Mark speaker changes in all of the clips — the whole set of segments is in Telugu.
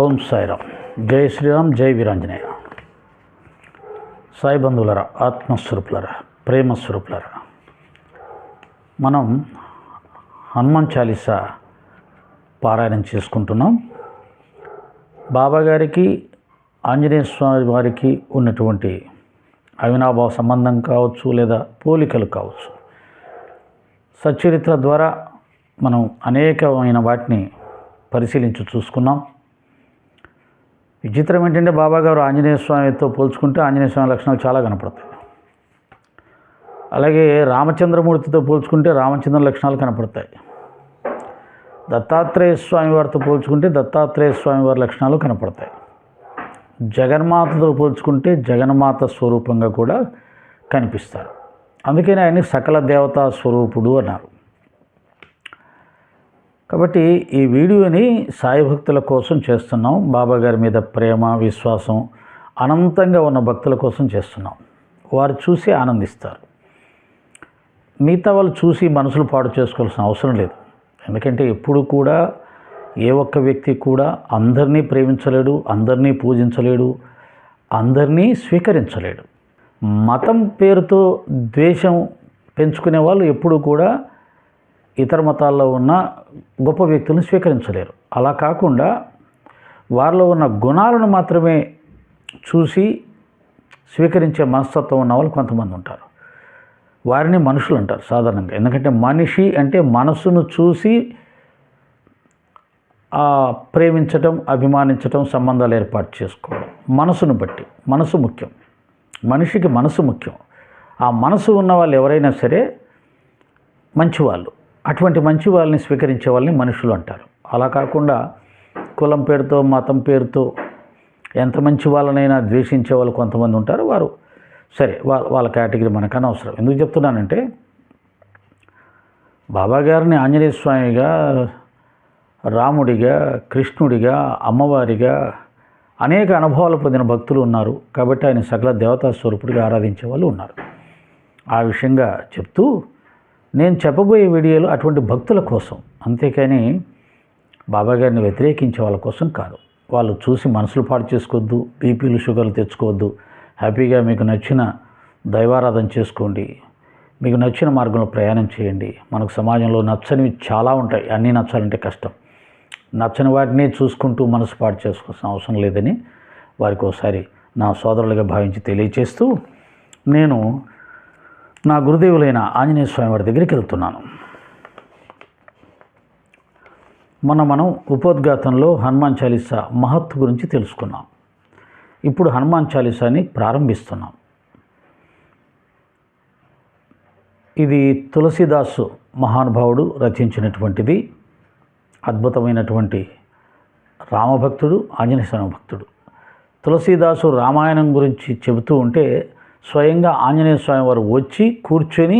Speaker 1: ఓం సాయిరామ్. జై శ్రీరామ్, జై వీరాంజనేయ. సాయి బంధువులరా, ఆత్మస్వరూపులరా, ప్రేమస్వరూపులరా, మనం హనుమాన్ చాలీసా పారాయణం చేసుకుంటున్నాం. బాబాగారికి ఆంజనేయ స్వామి వారికి ఉన్నటువంటి అవినాభావ సంబంధం కావచ్చు, లేదా పోలికలు కావచ్చు. సచ్చరిత్ర ద్వారా మనం అనేకమైన వాటిని పరిశీలించి చూసుకున్నాం. విచిత్రం ఏంటంటే బాబాగారు ఆంజనేయ స్వామితో పోల్చుకుంటే ఆంజనేయ స్వామి లక్షణాలు చాలా కనపడతాయి. అలాగే రామచంద్రమూర్తితో పోల్చుకుంటే రామచంద్ర లక్షణాలు కనపడతాయి. దత్తాత్రేయ స్వామి వారితో పోల్చుకుంటే దత్తాత్రేయ స్వామి వారి లక్షణాలు కనపడతాయి. జగన్మాతతో పోల్చుకుంటే జగన్మాత స్వరూపంగా కూడా కనిపిస్తారు. అందుకని ఆయన్ని సకల దేవతా స్వరూపుడు అన్నారు. కాబట్టి ఈ వీడియోని సాయి భక్తుల కోసం చేస్తున్నాం. బాబాగారి మీద ప్రేమ, విశ్వాసం అనంతంగా ఉన్న భక్తుల కోసం చేస్తున్నాం. వారు చూసి ఆనందిస్తారు. మిగతా వాళ్ళు చూసి మనసులు పాడు చేసుకోవాల్సిన అవసరం లేదు. ఎందుకంటే ఎప్పుడు కూడా ఏ ఒక్క వ్యక్తి కూడా అందరినీ ప్రేమించలేడు, అందరినీ పూజించలేడు, అందరినీ స్వీకరించలేడు. మతం పేరుతో ద్వేషం పెంచుకునే వాళ్ళు ఎప్పుడు కూడా ఇతర మతాల్లో ఉన్న గొప్ప వ్యక్తులను స్వీకరించలేరు. అలా కాకుండా వారిలో ఉన్న గుణాలను మాత్రమే చూసి స్వీకరించే మనస్తత్వం ఉన్న వాళ్ళు కొంతమంది ఉంటారు. వారిని మనుషులు అంటారు సాధారణంగా. ఎందుకంటే మనిషి అంటే మనసును చూసి ప్రేమించటం, అభిమానించటం, సంబంధాలు ఏర్పాటు చేసుకోవడం. మనసును బట్టి, మనసు ముఖ్యం. మనిషికి మనసు ముఖ్యం. ఆ మనసు ఉన్న వాళ్ళు ఎవరైనా సరే మంచివాళ్ళు. అటువంటి మంచి వాళ్ళని స్వీకరించే వాళ్ళని మనుషులు అంటారు. అలా కాకుండా కులం పేరుతో, మతం పేరుతో ఎంత మంచి వాళ్ళనైనా ద్వేషించే వాళ్ళు కొంతమంది ఉంటారు. వారు సరే, వాళ్ళ కేటగిరీ మనకు అనవసరం. ఎందుకు చెప్తున్నానంటే బాబాగారిని ఆంజనేయ స్వామిగా, రాముడిగా, కృష్ణుడిగా, అమ్మవారిగా అనేక అనుభవాలు పొందిన భక్తులు ఉన్నారు. కాబట్టి ఆయన సకల దేవతా స్వరూపుడిగా ఆరాధించే వాళ్ళు ఉన్నారు. ఆ విషయంగా చెప్తూ నేను చెప్పబోయే వీడియోలు అటువంటి భక్తుల కోసం, అంతేకాని బాబాగారిని వ్యతిరేకించే వాళ్ళ కోసం కాదు. వాళ్ళు చూసి మనసులు పాడు చేసుకోవద్దు, బీపీలు, షుగర్లు తెచ్చుకోవద్దు. హ్యాపీగా మీకు నచ్చిన దైవారాధన చేసుకోండి, మీకు నచ్చిన మార్గంలో ప్రయాణం చేయండి. మనకు సమాజంలో నచ్చనివి చాలా ఉంటాయి. అన్నీ నచ్చాలంటే కష్టం. నచ్చని వాటిని చూసుకుంటూ మనసు పాడు చేసుకోవాల్సిన అవసరం లేదని వారికి ఒకసారి నా సోదరులుగా భావించి తెలియచేస్తూ నేను నా గురుదేవులైన ఆంజనేయ స్వామి వారి దగ్గరికి వెళ్తున్నాను. మనం ఉపోద్ఘాతంలో హనుమాన్ చాలీసా మహత్తు గురించి తెలుసుకున్నాం. ఇప్పుడు హనుమాన్ చాలీసాని ప్రారంభిస్తున్నాం. ఇది తులసీదాసు మహానుభావుడు రచించినటువంటిది. అద్భుతమైనటువంటి రామభక్తుడు, ఆంజనేయ స్వామి భక్తుడు. తులసీదాసు రామాయణం గురించి చెబుతూ ఉంటే స్వయంగా ఆంజనేయ స్వామి వారు వచ్చి కూర్చొని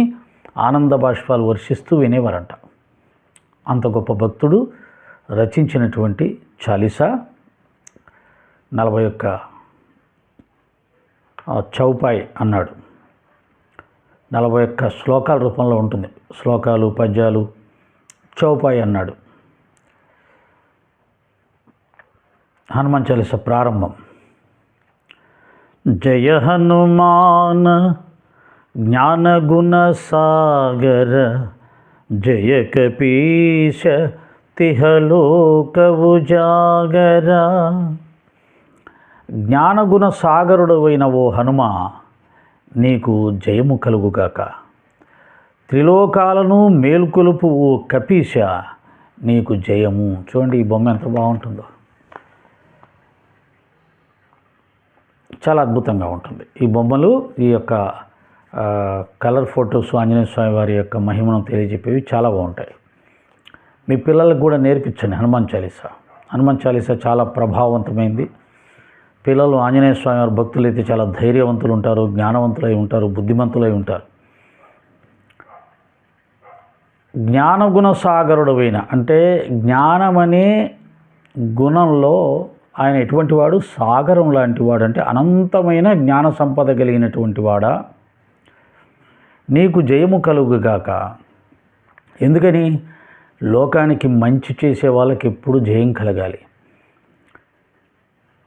Speaker 1: ఆనంద బాష్పాలు వర్షిస్తూ వినేవారంట. అంత గొప్ప భక్తుడు రచించినటువంటి చాలీసా 41 చౌపాయ్ అన్నాడు. 41 శ్లోకాల రూపంలో ఉంటుంది. శ్లోకాలు, పద్యాలు, చౌపాయ్ అన్నాడు. హనుమాన్ చాలీసా ప్రారంభం. జయ హనుమాన్ జ్ఞానగుణ సాగర, జయ కపీశ తిహలోక ఉజాగర. జ్ఞానగుణ సాగరుడు అయిన ఓ హనుమ, నీకు జయము కలుగుగాక. త్రిలోకాలను మేల్కొలుపు ఓ కపీశ, నీకు జయము. చూడండి ఈ బొమ్మ ఎంత బాగుంటుందో. చాలా అద్భుతంగా ఉంటుంది ఈ బొమ్మలు. ఈ యొక్క కలర్ ఫొటోస్ ఆంజనేయ స్వామి వారి యొక్క మహిమను తెలియజెప్పేవి చాలా బాగుంటాయి. మీ పిల్లలకు కూడా నేర్పించండి హనుమాన్ చాలీసా. హనుమాన్ చాలీసా చాలా ప్రభావవంతమైంది. పిల్లలు ఆంజనేయ స్వామి వారి భక్తులు అయితే చాలా ధైర్యవంతులు ఉంటారు, జ్ఞానవంతులై ఉంటారు, బుద్ధిమంతులై ఉంటారు. జ్ఞానగుణ సాగరుడైన అంటే జ్ఞానమనే గుణంలో ఆయన ఎటువంటి వాడు? సాగరం లాంటి వాడు. అంటే అనంతమైన జ్ఞాన సంపద కలిగినటువంటి వాడా, నీకు జయము కలుగుగాక. ఎందుకని? లోకానికి మంచి చేసే వాళ్ళకి ఎప్పుడు జయం కలగాలి.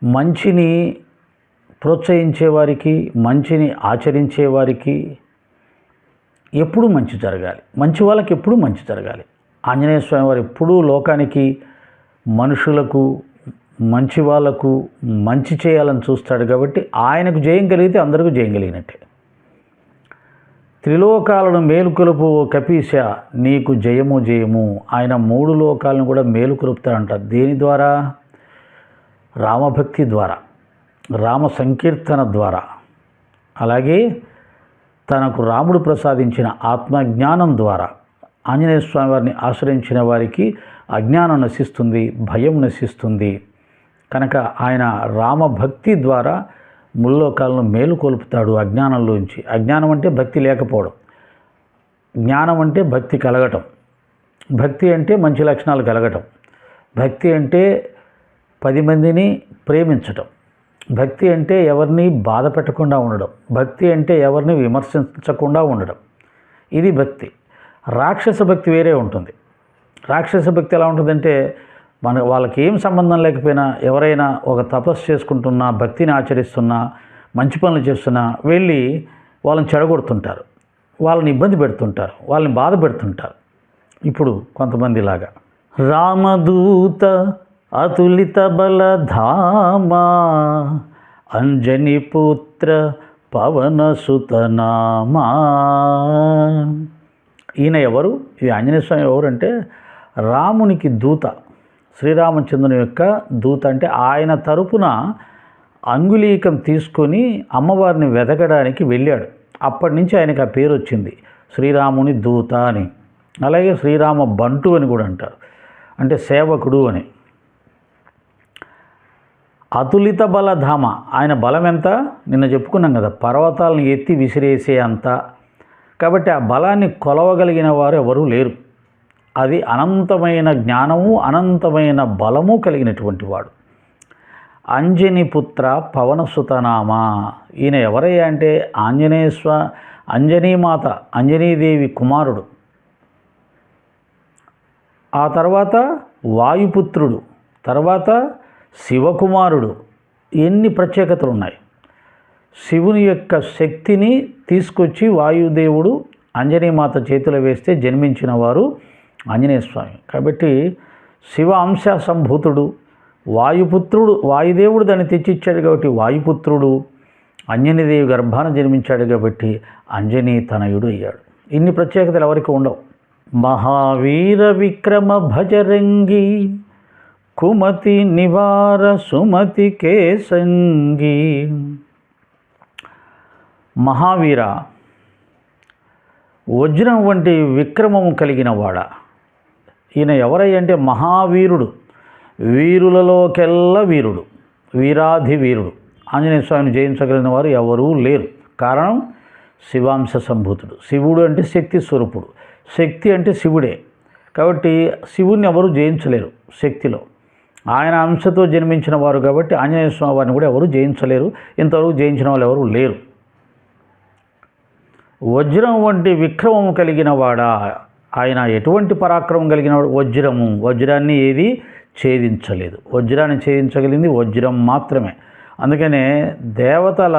Speaker 1: మంచిని ప్రోత్సహించేవారికి, మంచిని ఆచరించేవారికి ఎప్పుడూ మంచి జరగాలి, మంచి వాళ్ళకి ఎప్పుడూ మంచి జరగాలి. ఆంజనేయ స్వామి వారు ఎప్పుడూ లోకానికి, మనుషులకు, మంచి వాళ్లకు మంచి చేయాలని చూస్తాడు. కాబట్టి ఆయనకు జయం కలిగితే అందరికీ జయం కలిగినట్టే. త్రిలోకాలను మేలుకొలుపు కపీశ నీకు జయము జయము. ఆయన 3 లోకాలను కూడా మేలుకొలుపుతాడంట. దేని ద్వారా? రామభక్తి ద్వారా, రామ సంకీర్తన ద్వారా, అలాగే తనకు రాముడు ప్రసాదించిన ఆత్మజ్ఞానం ద్వారా. ఆంజనేయ స్వామి వారిని ఆశ్రయించిన వారికి అజ్ఞానం నశిస్తుంది, భయం నశిస్తుంది. కనుక ఆయన రామభక్తి ద్వారా ముల్లోకాలను మేలుకొల్పుతాడు అజ్ఞానంలోంచి. అజ్ఞానం అంటే భక్తి లేకపోవడం, జ్ఞానం అంటే భక్తి కలగటం, భక్తి అంటే మంచి లక్షణాలు కలగటం, భక్తి అంటే 10 మందిని ప్రేమించటం, భక్తి అంటే ఎవరిని బాధ పెట్టకుండా ఉండడం, భక్తి అంటే ఎవరిని విమర్శించకుండా ఉండడం. ఇది భక్తి. రాక్షస భక్తి వేరే ఉంటుంది. రాక్షస భక్తి ఎలా ఉంటుందంటే, వాళ్ళకి ఏం సంబంధం లేకపోయినా, ఎవరైనా ఒక తపస్సు చేసుకుంటున్నా, భక్తిని ఆచరిస్తున్నా, మంచి పనులు చేస్తున్నా వెళ్ళి వాళ్ళని చెడగొడుతుంటారు, వాళ్ళని ఇబ్బంది పెడుతుంటారు, వాళ్ళని బాధ పెడుతుంటారు. ఇప్పుడు కొంతమందిలాగా రామదూత అతులిత బలధామా అంజని పుత్ర పవన సుతనామా. ఈయన ఎవరు? ఈ ఆంజనేయ స్వామి ఎవరు అంటే రామునికి దూత, శ్రీరామచంద్రుని యొక్క దూత. అంటే ఆయన తరపున అంగుళీకం తీసుకొని అమ్మవారిని వెతకడానికి వెళ్ళాడు. అప్పటి నుంచి ఆయనకు ఆ పేరు వచ్చింది, శ్రీరాముని దూత అని. అలాగే శ్రీరామ బంటు అని కూడా అంటారు, అంటే సేవకుడు అని. అతులిత బలధామ, ఆయన బలం ఎంత? నిన్న చెప్పుకున్నాం కదా, పర్వతాలను ఎత్తి విసిరేసే అంత. కాబట్టి ఆ బలాన్ని కొలవగలిగిన వారు ఎవరూ లేరు. అది అనంతమైన జ్ఞానము, అనంతమైన బలము కలిగినటువంటి వాడు. అంజని పుత్ర పవనసుతనామా. ఈయన ఎవరయ్యా అంటే అంజనీమాత, అంజనీదేవి కుమారుడు. ఆ తర్వాత వాయుపుత్రుడు, తర్వాత శివకుమారుడు. ఎన్ని ప్రత్యేకతలు ఉన్నాయి! శివుని యొక్క శక్తిని తీసుకొచ్చి వాయుదేవుడు అంజనీమాత చేతిలో వేస్తే జన్మించిన వారు ఆంజనేయ స్వామి. కాబట్టి శివ అంశ సంభూతుడు, వాయుపుత్రుడు, వాయుదేవుడు దాన్ని తెచ్చిచ్చాడు కాబట్టి వాయుపుత్రుడు, అంజనీదేవి గర్భాన జన్మించాడు కాబట్టి అంజనీ తనయుడు అయ్యాడు. ఇన్ని ప్రత్యేకతలు ఎవరికి ఉండవు. మహావీర విక్రమ భజరంగి కుమతి నివార సుమతి కేసంగి. మహావీర, వజ్రం వంటి విక్రమము కలిగిన వాడ. ఈయన ఎవరయ్యంటే మహావీరుడు, వీరులలోకెల్లా వీరుడు, వీరాధి వీరుడు. ఆంజనేయ స్వామిని జయించగలిగిన వారు ఎవరూ లేరు. కారణం శివాంశ సంభూతుడు. శివుడు అంటే శక్తి స్వరూపుడు, శక్తి అంటే శివుడే. కాబట్టి శివుణ్ణి ఎవరు జయించలేరు శక్తిలో. ఆయన అంశతో జన్మించిన వారు కాబట్టి ఆంజనేయ స్వామి వారిని కూడా ఎవరు జయించలేరు. ఇంతవరకు జయించిన వాళ్ళు ఎవరు లేరు. వజ్రం వంటి విక్రమము కలిగిన వాడా. ఆయన ఎటువంటి పరాక్రమం కలిగిన వాడు? వజ్రము. వజ్రాన్ని ఏది ఛేదించలేదు. వజ్రాన్ని ఛేదించగలిగింది వజ్రం మాత్రమే. అందుకనే దేవతల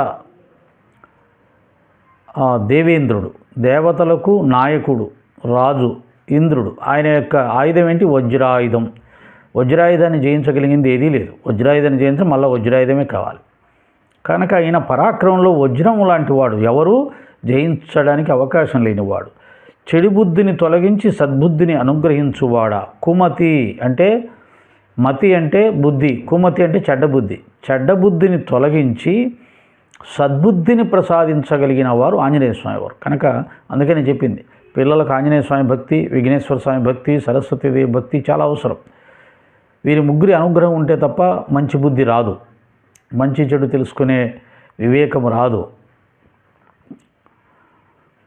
Speaker 1: దేవేంద్రుడు, దేవతలకు నాయకుడు, రాజు ఇంద్రుడు. ఆయన యొక్క ఆయుధం ఏంటి? వజ్రాయుధం. వజ్రాయుధాన్ని జయించగలిగింది ఏదీ లేదు. వజ్రాయుధాన్ని జయించడం మళ్ళీ వజ్రాయుధమే కావాలి. కనుక ఆయన పరాక్రమంలో వజ్రం లాంటి వాడు, ఎవరు జయించడానికి అవకాశం లేనివాడు. చెడు బుద్ధిని తొలగించి సద్బుద్ధిని అనుగ్రహించువాడా. కుమతి అంటే, మతి అంటే బుద్ధి, కుమతి అంటే చెడ్డబుద్ధి. చెడ్డబుద్ధిని తొలగించి సద్బుద్ధిని ప్రసాదించగలిగిన వారు ఆంజనేయ స్వామి వారు. కనుక అందుకని చెప్పింది, పిల్లలకు ఆంజనేయ స్వామి భక్తి, విఘ్నేశ్వర స్వామి భక్తి, సరస్వతీదేవి భక్తి చాలా అవసరం. వీరి ముగ్గురి అనుగ్రహం ఉంటే తప్ప మంచి బుద్ధి రాదు, మంచి చెడు తెలుసుకునే వివేకం రాదు.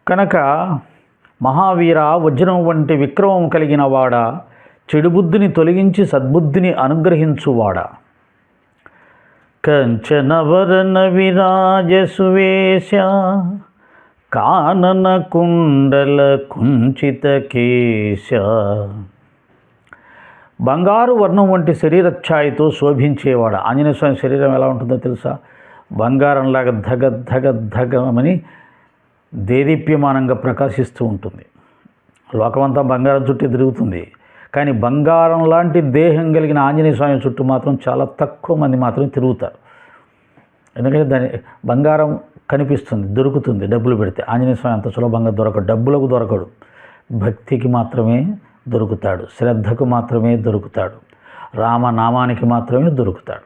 Speaker 1: కనుక మహావీర, వజ్రం వంటి విక్రమం కలిగిన వాడ, చెడు బుద్ధిని తొలగించి సద్బుద్ధిని అనుగ్రహించువాడా. కంచనవరణ విరాజ సువేశ కానన కుండల కుంచిత కేశ. బంగారు వర్ణం వంటి శరీర ఛాయతో శోభించేవాడు. ఆంజనేయ స్వామి శరీరం ఎలా ఉంటుందో తెలుసా? బంగారంలాగా ధగ ధగ ధగమని దేదీప్యమానంగా ప్రకాశిస్తూ ఉంటుంది. లోకమంతా బంగారం చుట్టూ తిరుగుతుంది, కానీ బంగారం లాంటి దేహం కలిగిన ఆంజనేయ స్వామి చుట్టూ మాత్రం చాలా తక్కువ మంది మాత్రమే తిరుగుతారు. ఎందుకంటే దాని బంగారం కనిపిస్తుంది, దొరుకుతుంది డబ్బులు పెడితే. ఆంజనేయ స్వామి అంత సులభంగా దొరకడు, డబ్బులకు దొరకడు, భక్తికి మాత్రమే దొరుకుతాడు, శ్రద్ధకు మాత్రమే దొరుకుతాడు, రామనామానికి మాత్రమే దొరుకుతాడు.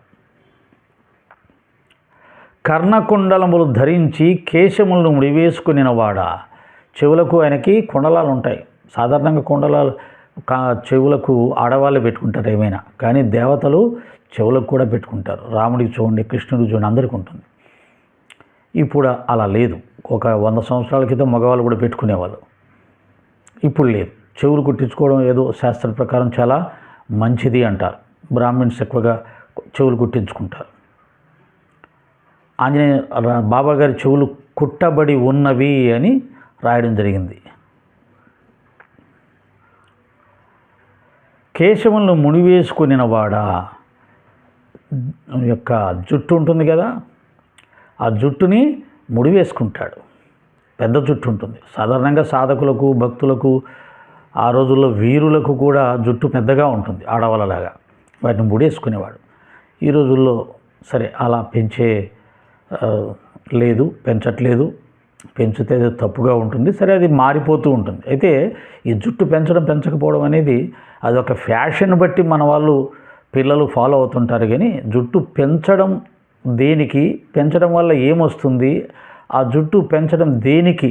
Speaker 1: కర్ణకుండలములు ధరించి కేశములను ముడివేసుకునినవాడా. చెవులకు ఆయనకి కుండలాలు ఉంటాయి. సాధారణంగా కుండలాలు చెవులకు ఆడవాళ్ళు పెట్టుకుంటారు ఏమైనా, కానీ దేవతలు చెవులకు కూడా పెట్టుకుంటారు. రాముడికి చూడండి, కృష్ణుడికి చూడండి, అందరికీ ఉంటుంది. ఇప్పుడు అలా లేదు. ఒక 100 సంవత్సరాల క్రితం మగవాళ్ళు కూడా పెట్టుకునేవాళ్ళు, ఇప్పుడు లేదు. చెవులు కుట్టించుకోవడం ఏదో శాస్త్ర ప్రకారం చాలా మంచిది అంటారు. బ్రాహ్మిన్స్ ఎక్కువగా చెవులు కుట్టించుకుంటారు. ఆంజనేయ బాబా గారి చెవులు కుట్టబడి ఉన్నవి అని రాయడం జరిగింది. కేశములను ముడివేసుకునినవాడా. యొక్క జుట్టు ఉంటుంది కదా, ఆ జుట్టుని ముడివేసుకుంటాడు. పెద్ద జుట్టు ఉంటుంది. సాధారణంగా సాధకులకు, భక్తులకు, ఆ రోజుల్లో వీరులకు కూడా జుట్టు పెద్దగా ఉంటుంది ఆడవాళ్ళలాగా. వాటిని ముడేసుకునేవాడు. ఈ రోజుల్లో సరే అలా పెంచట్లేదు, పెంచితే తప్పుగా ఉంటుంది. సరే అది మారిపోతూ ఉంటుంది. అయితే ఈ జుట్టు పెంచకపోవడం అనేది అదొక ఫ్యాషన్ బట్టి మన వాళ్ళు పిల్లలు ఫాలో అవుతుంటారు. కానీ జుట్టు పెంచడం దేనికి, పెంచడం వల్ల ఏమొస్తుంది, ఆ జుట్టు పెంచడం దేనికి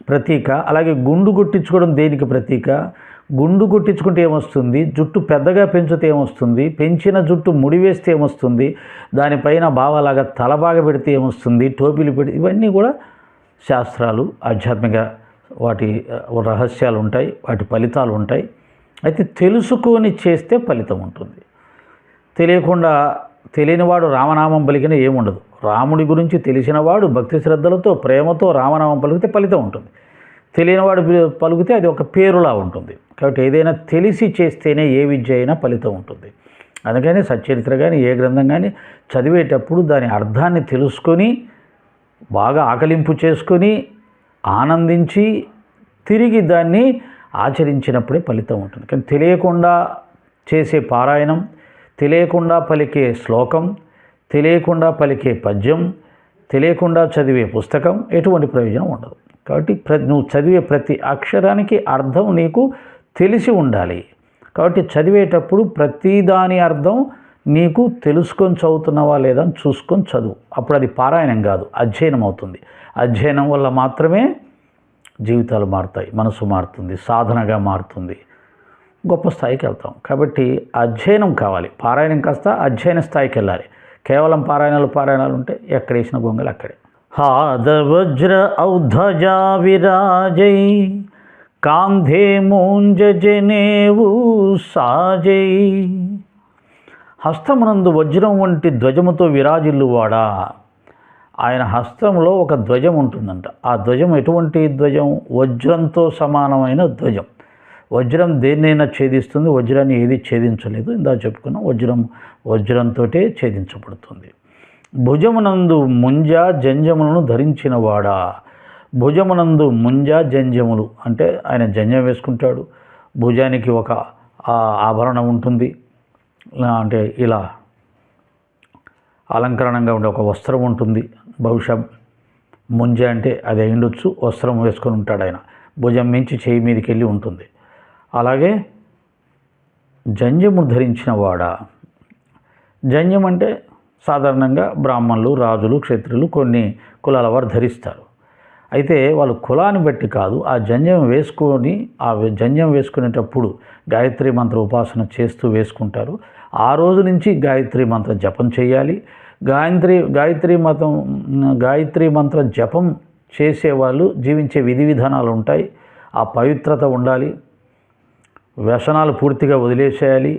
Speaker 1: ప్రతీక, అలాగే గుండు కొట్టించుకోవడం దేనికి ప్రతీక, గుండు కొట్టించుకుంటే ఏమొస్తుంది, జుట్టు పెద్దగా పెంచితే ఏమొస్తుంది, పెంచిన జుట్టు ముడివేస్తే ఏమొస్తుంది, దానిపైన బావలాగా తలబాగా పెడితే ఏమొస్తుంది, టోపీలు పెడితే, ఇవన్నీ కూడా శాస్త్రాలు, ఆధ్యాత్మిక వాటి రహస్యాలు ఉంటాయి, వాటి ఫలితాలు ఉంటాయి. అయితే తెలుసుకొని చేస్తే ఫలితం ఉంటుంది. తెలియనివాడు రామనామం పలికిన ఏముండదు. రాముడి గురించి తెలిసినవాడు భక్తి శ్రద్ధలతో ప్రేమతో రామనామం పలికితే ఫలితం ఉంటుంది. తెలియనివాడు పలికితే అది ఒక పేరులా ఉంటుంది. కాబట్టి ఏదైనా తెలిసి చేస్తేనే ఏ విద్య అయినా ఫలితం ఉంటుంది. అందుకని సచ్చరిత్ర కానీ ఏ గ్రంథం కానీ చదివేటప్పుడు దాని అర్థాన్ని తెలుసుకొని బాగా ఆకలింపు చేసుకొని ఆనందించి తిరిగి దాన్ని ఆచరించినప్పుడే ఫలితం ఉంటుంది. కానీ తెలియకుండా చేసే పారాయణం, తెలియకుండా పలికే శ్లోకం, తెలియకుండా పలికే పద్యం, తెలియకుండా చదివే పుస్తకం ఎటువంటి ప్రయోజనం ఉండదు. కాబట్టి నువ్వు చదివే ప్రతి అక్షరానికి అర్థం నీకు తెలిసి ఉండాలి. కాబట్టి చదివేటప్పుడు ప్రతిదాని అర్థం నీకు తెలుసుకొని చదువుతున్నావా లేదా అని చూసుకొని చదువు. అప్పుడు అది పారాయణం కాదు, అధ్యయనం అవుతుంది. అధ్యయనం వల్ల మాత్రమే జీవితాలు మారుతాయి, మనసు మారుతుంది, సాధనగా మారుతుంది, గొప్ప స్థాయికి వెళ్తాం. కాబట్టి అధ్యయనం కావాలి. పారాయణం కాస్త అధ్యయన స్థాయికి వెళ్ళాలి. కేవలం పారాయణాలు ఉంటే ఎక్కడేసిన గొంగలు అక్కడే. హాదవజ్ర ఔధజా విరాజై కాంధే మూంజనేవు సాజై. హస్తమునందు వజ్రం వంటి ధ్వజముతో విరాజిల్లువాడా. ఆయన హస్తంలో ఒక ధ్వజం ఉంటుందంట. ఆ ధ్వజం ఎటువంటి ధ్వజం? వజ్రంతో సమానమైన ధ్వజం. వజ్రం దేన్నైనా ఛేదిస్తుంది, వజ్రాన్ని ఏది ఛేదించలేదు. ఇందా చెప్పుకున్నాం, వజ్రంతో ఛేదించబడుతుంది. భుజమునందు ముంజ జంజములను ధరించినవాడా. భుజమునందు ముంజ జంజములు అంటే ఆయన జంజం వేసుకుంటాడు. భుజానికి ఒక ఆభరణం ఉంటుంది, అంటే ఇలా అలంకరణంగా ఉండే ఒక వస్త్రం ఉంటుంది. బహుశా ముంజ అంటే అది అయిండొచ్చు. వస్త్రం వేసుకొని ఉంటాడు ఆయన. భుజం మించి చేయి మీదకి వెళ్ళి ఉంటుంది. అలాగే జంజము ధరించిన వాడా. జంజం అంటే సాధారణంగా బ్రాహ్మణులు, రాజులు, క్షత్రులు, కొన్ని కులాల వారు ధరిస్తారు. అయితే వాళ్ళు కులాన్ని బట్టి కాదు, ఆ జంజం వేసుకునేటప్పుడు గాయత్రి మంత్ర ఉపాసన చేస్తూ వేసుకుంటారు. ఆ రోజు నుంచి గాయత్రి మంత్ర జపం చేయాలి. గాయత్రి మంత్ర జపం చేసేవాళ్ళు జీవించే విధి విధానాలు ఉంటాయి. ఆ పవిత్రత ఉండాలి. వ్యసనాలు పూర్తిగా వదిలేసేయాలి.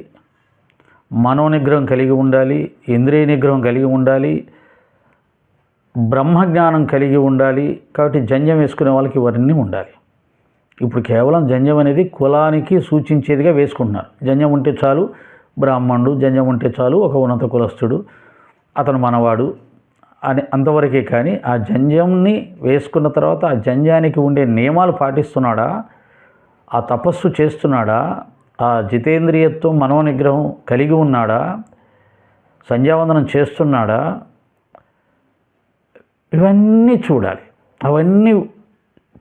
Speaker 1: మనోనిగ్రహం కలిగి ఉండాలి. ఇంద్రియ నిగ్రహం కలిగి ఉండాలి. బ్రహ్మజ్ఞానం కలిగి ఉండాలి. కాబట్టి జంజం వేసుకునే వాళ్ళకి ఇవన్నీ ఉండాలి. ఇప్పుడు కేవలం జంధ్యం అనేది కులానికి సూచించేదిగా వేసుకుంటున్నారు. జంధ్యం ఉంటే చాలు బ్రాహ్మణుడు, జంధ్యం ఉంటే చాలు ఒక ఉన్నత కులస్తుడు, అతను మనవాడు అని అంతవరకే. కానీ ఆ జంధ్యంని వేసుకున్న తర్వాత ఆ జంధ్యానికి ఉండే నియమాలు పాటిస్తున్నాడా, ఆ తపస్సు చేస్తున్నాడా, ఆ జితేంద్రియత్వం మనోనిగ్రహం కలిగి ఉన్నాడా, సంధ్యావందనం చేస్తున్నాడా, ఇవన్నీ చూడాలి. అవన్నీ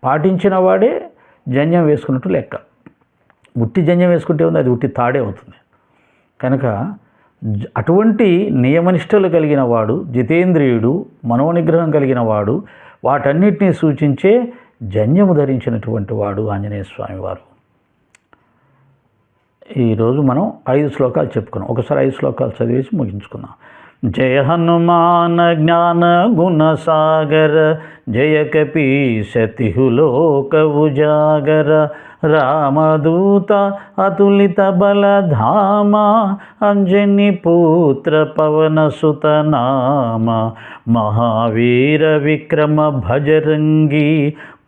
Speaker 1: పాటించిన వాడే జంధ్యం వేసుకున్నట్టు లెక్క. ఉట్టి జంధ్యం వేసుకుంటే ఉంది, అది ఉట్టి తాడే అవుతుంది. కనుక అటువంటి నియమనిష్టలు కలిగిన వాడు, జితేంద్రియుడు, మనోనిగ్రహం కలిగిన వాడు, వాటన్నిటినీ సూచించే జంధ్యము ధరించినటువంటి వాడు ఆంజనేయ స్వామి వారు. ఈరోజు మనం 5 శ్లోకాలు చెప్పుకున్నాం. ఒకసారి 5 శ్లోకాలు చదివేసి ముగించుకుందాం. జయ హనుమాన జ్ఞాన గుణ సాగర, జయ కపీశతిహులోక ఉజాగర, రామదూత అతులిత బలధామ, అంజని పుత్ర పవన సుత నామ, మహావీర విక్రమ భజరంగి,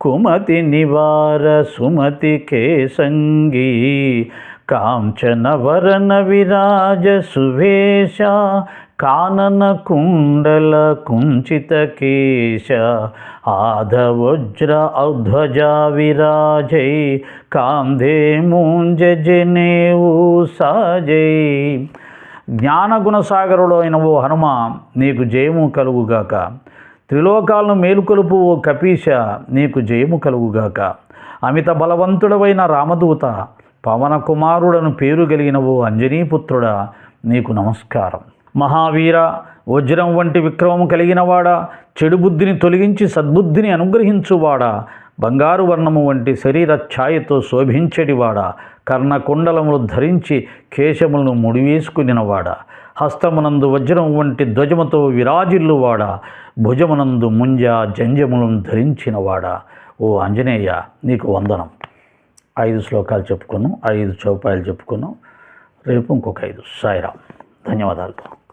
Speaker 1: కుమతి నివార సుమతి కేసంగి, కాంచన వరన విరాజ సువేశ, కానన కుండల కుంచిత కేశ, ఆధవజ్ర ఔధ్వజా విరాజై, కాంధే మూంజ జనేవు సాజై. జ్ఞానగుణసాగరుడు అయిన ఓ హనుమ, నీకు జయము కలుగుగాక. త్రిలోకాలను మేలుకొలుపు ఓ కపీశ, నీకు జయము కలుగుగాక. అమిత బలవంతుడవైన రామదూత, పవన కుమారుడను పేరు కలిగిన ఓ అంజనీపుత్రుడా, నీకు నమస్కారం. మహావీర, వజ్రం వంటి విక్రమము కలిగినవాడా, చెడు బుద్ధిని తొలగించి సద్బుద్ధిని అనుగ్రహించువాడా, బంగారు వర్ణము వంటి శరీర ఛాయతో శోభించెడివాడా, కర్ణకుండలములు ధరించి కేశములను ముడివేసుకునినవాడా, హస్తమునందు వజ్రం వంటి ధ్వజముతో విరాజిల్లువాడా, భుజమునందు ముంజ జంజములను ధరించినవాడా, ఓ ఆంజనేయ నీకు వందనం. 5 శ్లోకాలు చెప్పుకున్నాం, 5 చౌపాయలు చెప్పుకున్నాం. రేపు ఇంకొక 5. సాయిరాం. ధన్యవాదాలు.